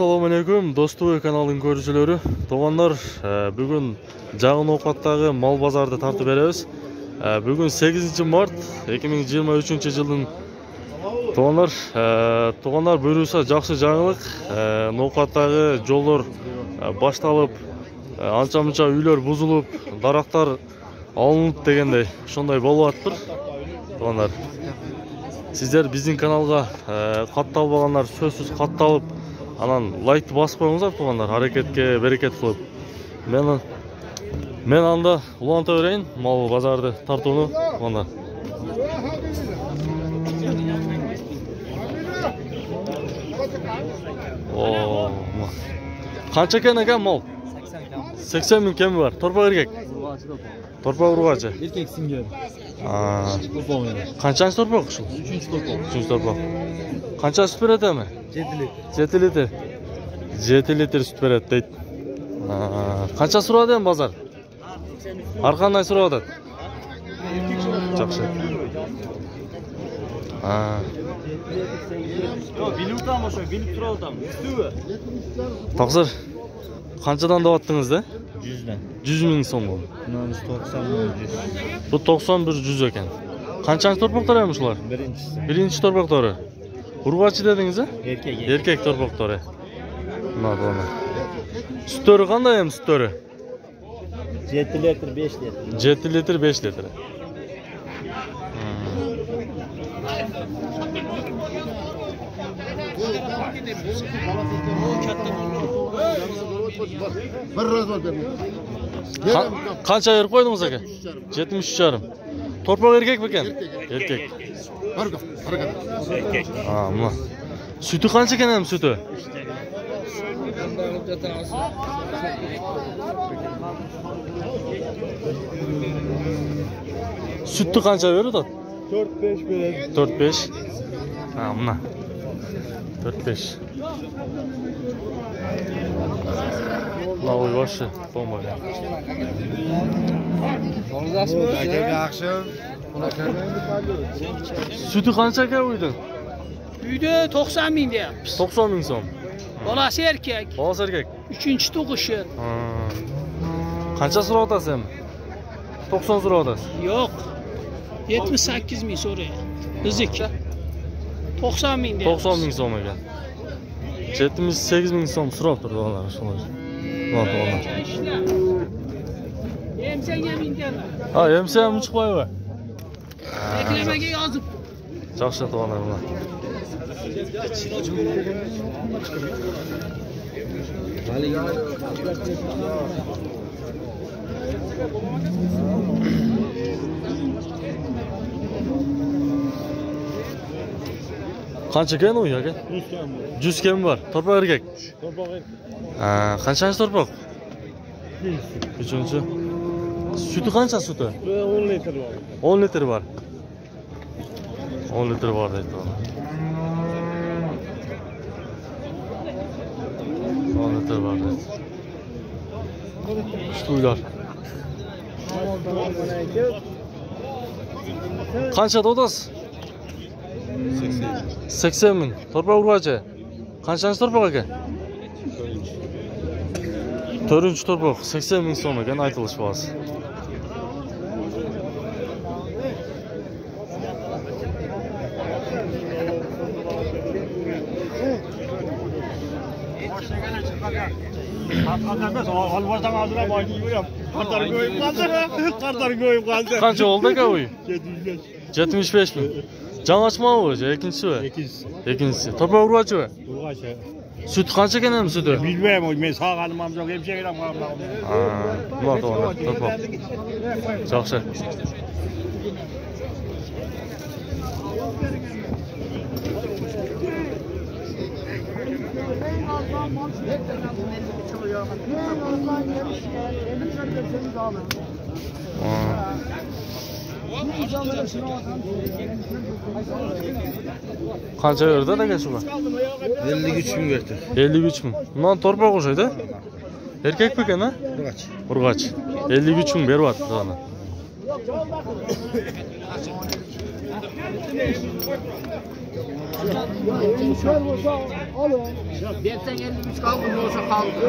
Assalamu alaikum, Dostubek kanalının görücülері. Toğanlar, bugün Жағын Оқаттағы мал базарды тартып беребиz. Bugün 8 Mart 2023 жылдың Toğanlar buyursa жақсы жаңылық. Оқаттағы жолдар башталып, анча-мынча үйлер бұзылып, дарақтар алынып дегендей, ошондой болуп атыптыр. Toğanlar, сиздер биздин каналга катталбагандар сөзсүз катталып, анан лайкты басып коюңуздар тугандар, аракетке берекет кылып. Мен анда уланта берейин мал базарды тартууну тугандар. Канча экен мал? 80 миң кеми бар. Торпак эркек? Торпак ургачы. Эркек сиңер. Канчанчы торпак ушул? 3-чү торпак. Канча süt берет эми? 7 литр. 7 литр süt берет дейт. Канча сурады эми базар? Ар кандай сурап атат? Жакшы. Билуктан ошо, билук туралы там. Таксыр. Канчадан деп аттыңыз да? 100дөн. 100 миң сом бул. Мынабыз 90 100. Бу 91-100 экен. Канчанчы торпактар эми ушулар? Биринчи торпактары. Ургачы дедиңиз а? Эркек. Эркек торпактары. Мына. Sütөрү кандай эми sütөрү? 7 литр 5 литр. 7 литр 5 литр. Канча берип койдуңуз ака? 73,5. Торпак эркек бекен? Эркек. Эркек. Мына. Sütü kança eкен эми sütü? Sütü kança veriyor da? 4-5 берет. 4-5. Мына. 4-5. Новый вообще помогает. Sütü kança eкен uydun? Uyda 90 ming deyapmiz. 90 ming so'm. Bolasi erkak. Bolasi erkak. 3-chi tug'ishi. Qancha so'rab otasiz endi? 90 so'rab otasiz. Yo'q. 78 ming so'rayapti. Bizniki. 90 ming deyapmiz. 90 ming so'm ekan. 78 ming so'm so'rab turdi ular shunday. Emsanga mingdanlar. Ha, emsa ham chiqmaydi. Reklamaga yozib. Yaxshi to'g'ri bular. Qancha ekan u aka? 100 kemi bor. Torpaq erkak. Torpaq erkek. Qanchasi torpaq? 3-chi. Sütü qancha sütü? 10 litr bor. 10 litr bor. 10 litr bor deydi. 10 litr bor deydi. Şutuylar. Qancha dodasiz? 80 ming. Torpaq urg'achi. Qanchanchi torpaq ekan? 4-chi torpaq 80 ming so'm ekan aytilish bahsi. Qancha oldu aka uy? 75 ming. Жаңа açmağı mı? İkincisi mi? İkincisi. Torpaq urg'achi mi? Urg'achi. Süt qancha ekan ham sütü? Bilmayman, men sog'anim ham yo'q, hemshayram ham. Bular to'g'ri, torpaq. Yaxshi. Qancha berdi aka shuna? 53 ming berdi. 53 ming. Bundan torpaq o'xshaydi. Erkak ekan ha? Urg'ach. 53 ming beryapti ana. Bersen 53 kaldı olsa kaldı.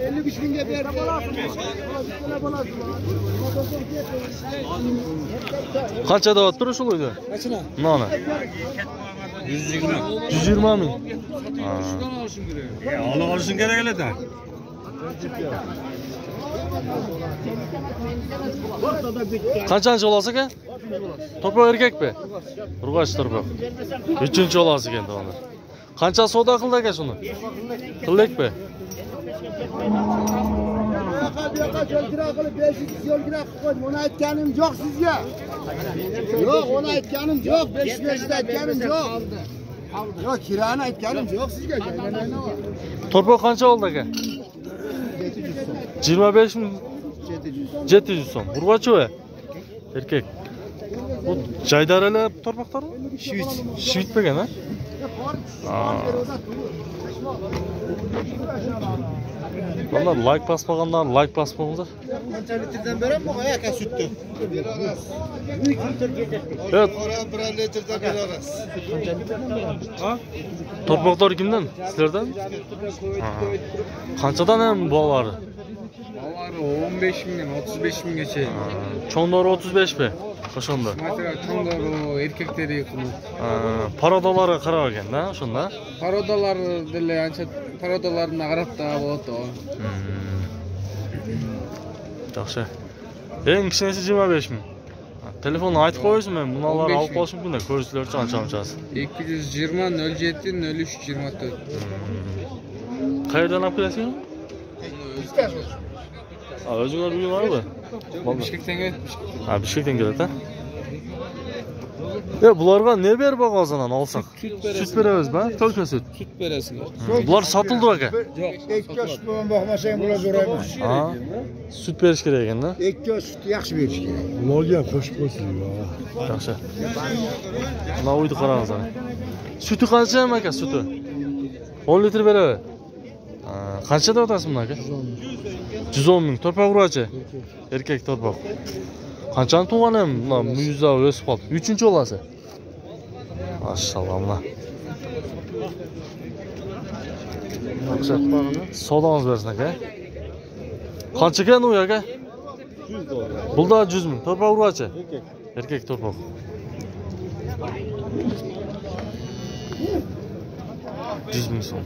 53 binge verdi. Qancha deyapti o'sha uyda? Kaçına? Noni. 120. 120 ming. Onu olsun gerek hele de. Qanchasi olasiz aka? To'rpoq erkakmi? Urg'och to'rpoq. 3-chi olasiz endi uni. Qancha savdo qildi aka shuni? Qildikmi? Yo'l kira qo'ydim. Uni aytganim yo'q sizga. Yo'q, uni aytganim yo'q. 5-5 aytganim yo'q. Yo'q, kirani aytganim yo'q sizga. To'rpoq qancha oldi aka? 25 ming. 700 so'm. Urg'ochi erkak. Bu jaydarali to'rpoqlarmi? Shvit bo'lgan ha? Bunlar like basmaganlar like basmanglar. Qancha litrdan beramiz bu aka sütni? Evet. 1 litrdan beramiz. To'rpoqlar kimdan? Sizlardan? Qanchadan ham bolalari? Bolalari 15 mingdan 35 minggacha. Cho'ndori 35 mi? Qashonda? Masalan, cho'ndori erkaklari yaqin. Parodalari qarab ekan-da, shunda. Parodalarni ancha parodalarini qarab da bo'ladi. Yaxshi. Eng kichkinasi 25 ming. Telefonni aytib qo'yasiz, men bunalarni olib qolish mumkin-da, ko'rishlarcha ancha-anchasi. 220 07 03 24. Qayerdan olib kelasizmi? O'zinglar uyinglarmi? Bishkekdan kelib. Ha, Bishkekdan keladi-da. Ya bularga ne ber bag'ozidan olsak? Süt beramiz-mi? To'lka süt. Sut berasizlar. Bular sotildi aka. Ikki süt bilan boqmasang bular zo'rayman. Ha? Süt berish kerak ekan-da. Ikki süt yaxshi berish kerak. Ularga qo'shib qo'ysin. Yaxshi. Mana uyni qaramiz ana. Süti qancha aka, süti? 10 litr beradi. Qancha deyotasiz buni aka? 110 ming. To'rpoq urg'ochi. Erkak to'rpoq. Qanchani tug'an ham muyuzda o'sib qoldi. 3-chi olasi. Maşallah. Yaxshi. Savdomiz bersin aka. Qancha ekan u aka? 100 dollar. Bulda 100 ming. To'rpoq urg'ochi. Erkak to'rpoq. Düzmüş son.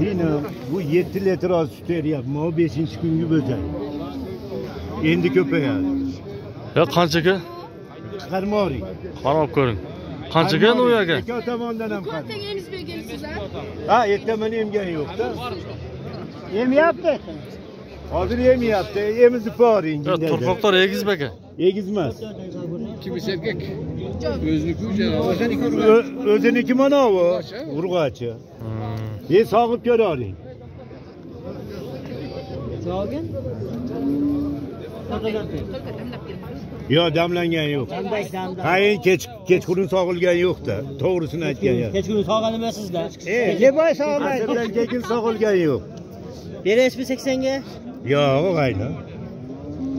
Yine bu 7 litre az süt veriyorum. O 5. gün gibi özel. Endi köpeğe. Ya qanchaga? Çıkarma orayı. Qarab ko'ring. Qanchaga u aka? İki otomondan ham qar. Ertageniz bergansizlar. Ha, ertamen emgen yok da. Yem yaptı. Hazır yem yaptı. Yemizi parin. Ya to'rpoqlar egizmi aka? Egizmez. Kimisi erkak. Özniki Özeniki mana o. Urg'ochi. Sog'ib ko'raring. Yo, damlangan yo'q. Qayin kechqurun sog'ilgan yo'q-da. To'g'risini aytgan yo'q. Kechqurun sog'gan emasizlar. Ne boy sağlamaydı? Asabdan keyin sog'ilgan yo'q. Berasizmi 80ga? Yo'q, qayna.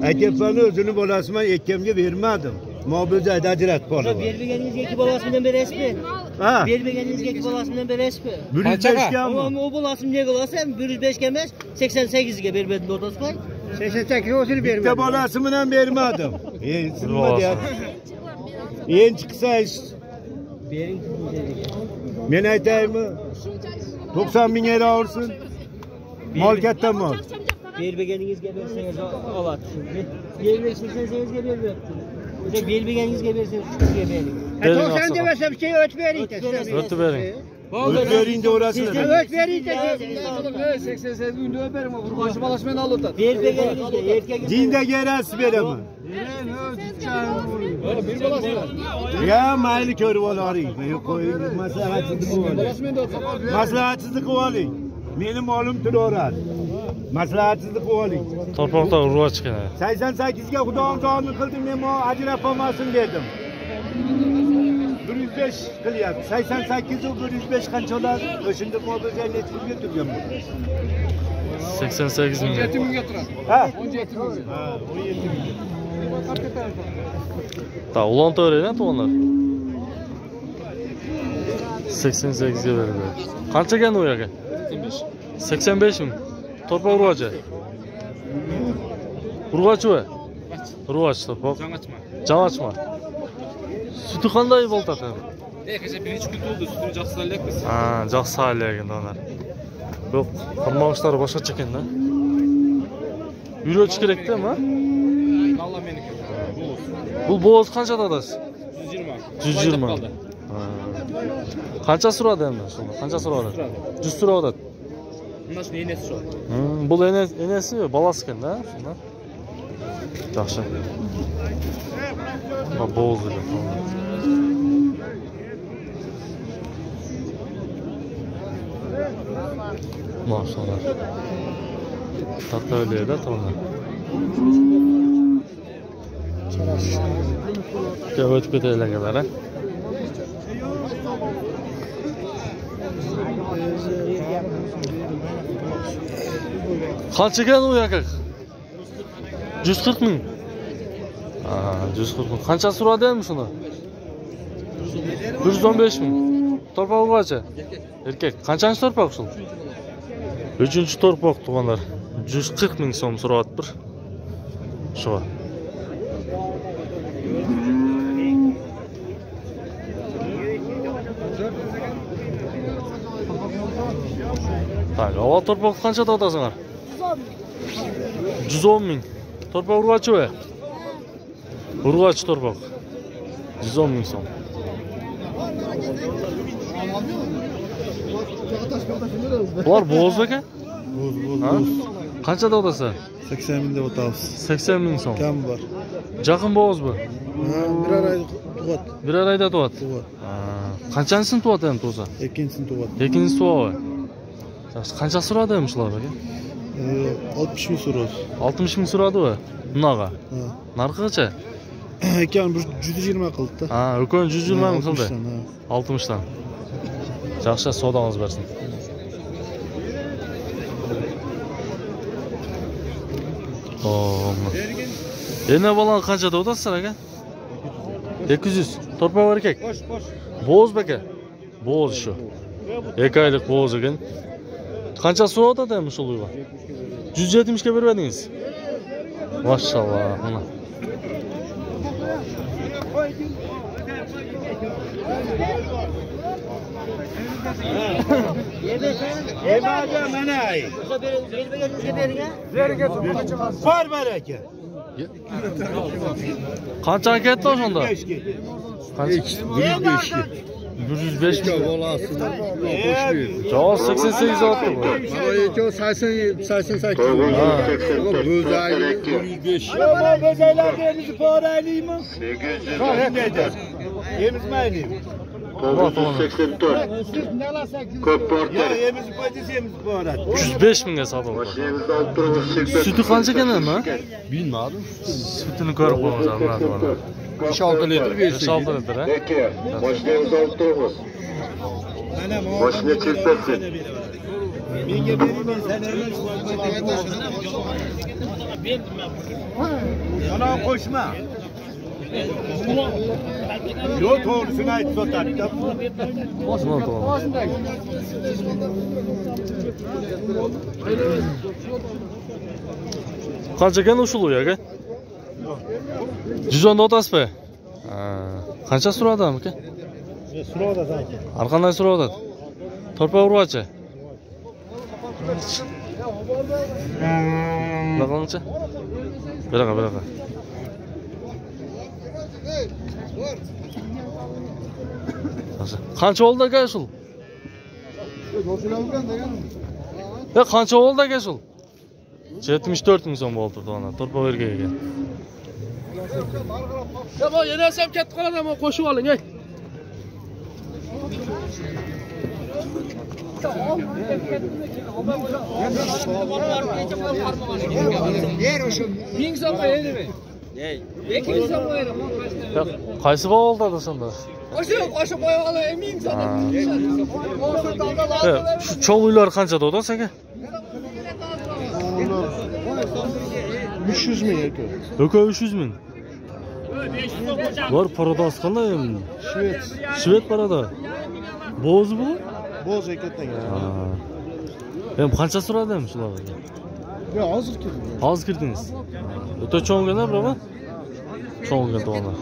Aytyapman, o'zini bolasiman ekkemga bermadim. Mobilda ajratib qoldim. Bermaganingizga ikki bolasidan berasizmi? Ha. Bermaganingizga ikki bolasidan berasizmi? 105 ga mı? O bolasini nega olasam 105 ga emas 88 ga bermadim o'rtasida. 88 o'zini Bitta bermedi. bolasi bilan bermadim. Sinma deyapti. Endi chiqsa Bering. men aytaymi? 90 ming euro olsin. Mol katta mol. Bermaganingizga bersangiz oladi. Bermasangiz bermayapti. O'sha bermaganingizga bersangiz 3 ga bering. 90 demese bir şey öt verin. O'tib bering. O'z bering de orasini. Öt verin de. 88 günde öperim. Urg'ochi balasымен oladi. Bermaganingizga erkak Dinda gerasi beraman. Bir balası. Ya mayli ko'rib olaring. Men qo'ying, maslahatsizlik qilib. Maslahatsizlik qilib oling. Mening molim turaveradi. Maslahatsizlik qilib oling. To'rpoqda urg'och ekan. 88 ga xudo imzoni qildim, men ajrab olmasin dedim. 105 qilyapti. 88 u 105 qancha oladi? O'shunda mo'jiza necha pulga turgan bu? 88 ming. 17 mingga turadi. Ha? 17 ming. Ha, 17 ming. Ta ulantaveraylik to'g'onlar. 88 ga beradi. Qancha ekan u yo'q? 85 ming. Torpa urg'achi. Urg'achi va? Urg'achi torpa. Жаңачма. Sütü qanday bo'ldi aka? Kecha birinchi kun to'ldi, sutini yaxshi salyapmiz. Ha, yaxshi salyapti donar. Yo'q, qilmoqchilar boshqacha ekanda. Yurilish kerak-da, mi? Allah meniki. Bu bo'z qancha dadasiz? 120. 120. Qancha suradi endi shunda? Qancha suradi? 100 suradi. Bundan shuni enesi shu. Bu enesi balasi ekanda, shunda. Yaxshi. Ha, bo'z dedi. Maşallah. Tatlı öyle de tamam. Gel kötüyle kadar ha. Kaç ekan u yakak? 140 ming. Ha, 140 ming. Qancha suradi ham shuni? 115 ming. Torpaq qancha? Erkek. Qanchasi torpaq shul? 3-chi torpaq tuğanlar. 140 ming so'm so'rayapti. Shu. Tak, avval torpaq qancha to'tasizlar? 110 ming. Torpaq urg'achi va? Urg'achi torpaq. 110 ming so'm. Bular bo'z ekan? Bo'z. Qancha to'tasi? 80 ming deb o'tamiz. 80 ming so'm. Kam bor. Jaqin bo'z bu. Birar oy tug'at. Birar oyda tug'at. Qanchanchasini tug'at ham to'sa? Ikkinchisini tug'at. Ikkinchisi tug'at. Qancha so'radi ham shular aka? 60 ming so'radi. 60 ming so'radi va bunaqa. Narxi qancha? Ekan 120 qildi-da. Ha, ukon 120 ming qildi. 60 60 dan. Yaxshi savdongiz bersin. Endi balan qancha o'tasizlar aka? 200. Torpaq var erkek. Bo'z baka. Bo'z shu. 2 oylik bo'z ekan. Qancha suv o'tadi ham shu uyga? 170 ga bermadingiz. Maşallah. Mana. Emaga mana ay. Var baraka. Qancha ketdi o'shanda? 5 ga. Qancha? 105 ga. 105 ming. Bolasi. Javob 88 oldi bu. Mana ekan 88. Ha. Bo'zay 105. Mana bezaylarni endi boraylikmi? 800. Emizmaylik. 84. Ko'p porter. Ya emiz pozitsiyamiz boradi. 105 mingga savdo qildi. Mashinamizni olib turamiz 80. Sütü qancha ekan ama? Bilmadim. Sütünü ko'rib qo'yamiz mana. 5-6 litr bersin. 5-6 litr ha. Lekin mashinamizni olib turamiz. Mashina chektirsin. Menga bermayman, sen emas. Ana qo'shma. Yo, to'g'risini aytib sotadi-da. Osmon to'g'ri. Qancha ekan ushul uy aka? 110 o'tasizmi? Qancha so'radi aka? So'radi san. Har qanday so'radi? Torpaq urg'achi. Qancha? Beraqa. Qancha oldi aka shul? Ya qancha oldi aka shul? 74 ming so'm bo'ldi dona. Torpaq erkak ekan. Ya bu yana ham katta qoladi, ama qo'shib oling, ey. Yer o'sha. 1000 so'm qo'yadi. Ey, 200 so'm qo'yadi. Ya, qaysi bavolda sonda? O'sha boyag'ini eming sana. Shu cho'l uylar qanchada o'da senga? 300 ming aka. Do'ka 300 ming. Var paradoks qanday? Shved parada. Bo'z bu? Bo'z ekatdan. Hem qancha so'radi ham shularga? Yo, hozir kirdim. Hozir kirdingiz. O'ta cho'ngana birova? Cho'ngan to'g'ri.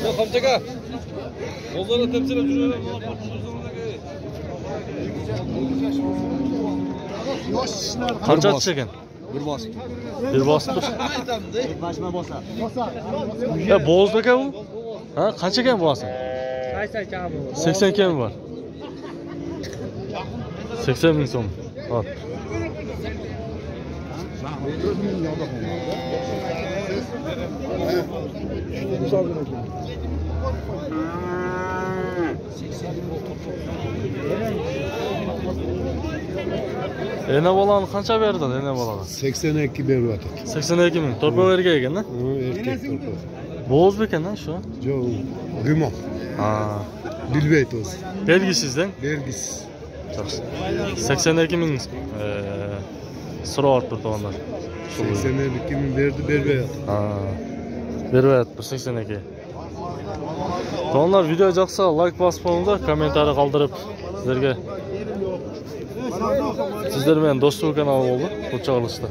Ya Hamzaka. Bozorda temsilib juraver. Qancha ekan? Bir bos. Bir bosib tur. Başma bosa. Ya bo'zda ekan u? Ha, qancha ekan bo'si? Qaysi chaqa bu? 80 km var. 80 ming so'm. Hop. Ene bolanı qancha berdi ene bolaga? 82 beryapti. 82 ming. Torpalarga ekan-da? Erkek torpa. Bo'z ekan-da shu. Jo, gumon. Ha. Bilbeyt o'zi. Belgisizdan? Belgis. 82 ming so'rayapti to'g'onlar. 82 ming berdi, beryapti. Ha. Beryapti 82. To'g'onlar video yoqsa like bosib qo'yinglar, kommentariy qoldirib sizlarga sizlar bilan do'stlik kanali bo'ldi. Qo'chaqlishda.